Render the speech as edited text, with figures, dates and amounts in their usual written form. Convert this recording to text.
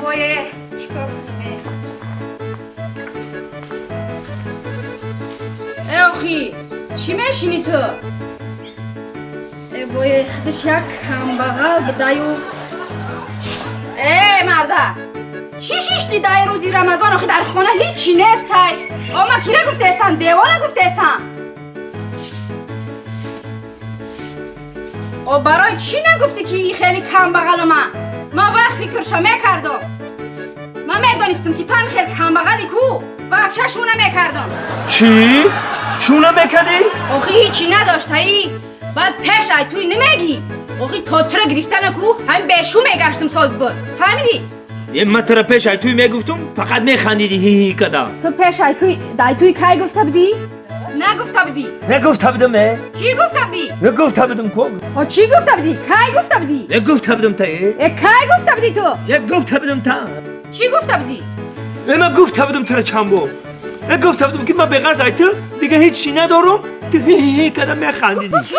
وای چیکار کنم اخی چی میشینی تو؟ وای خودش یک کمبغل بدایو مرده چی شیشتی دای روزی رمضان آخی در خانه هیچی نیست های ما کیره گفته استم دیوانه گفته استم او برای چی نگفتی که این خیلی کم بغل ما وقت فکرشو میکردم من میدانستم که تو هم خیلی کم بغلی کو و همشه شونه میکردم چی؟ شونه میکردی؟ آخی هیچی نداشت هایی بعد پیش ای توی نمیگی آخی تاتره گرفتن کو هم بهشو میگشتم ساز بود فهمیدی؟ یه من تر پیش ای توی میگفتم فقط میخندیدی هی کدا تو پیش ای توی کی گفته بودی؟ نگفته بودی نگفته بودم چی گفته بودی؟ نگفته بودم کو چی گفته بودی؟ کی گفته بودی؟ نگفته بودم تا کی گفته بودی تو؟ نگفته بودم تا چی گفته بودی؟ من گفته بودم تر چنبو نگفته بودم که من بغیر تو دیگه هیچی ندارم تو هی کدا میخندیدی چی؟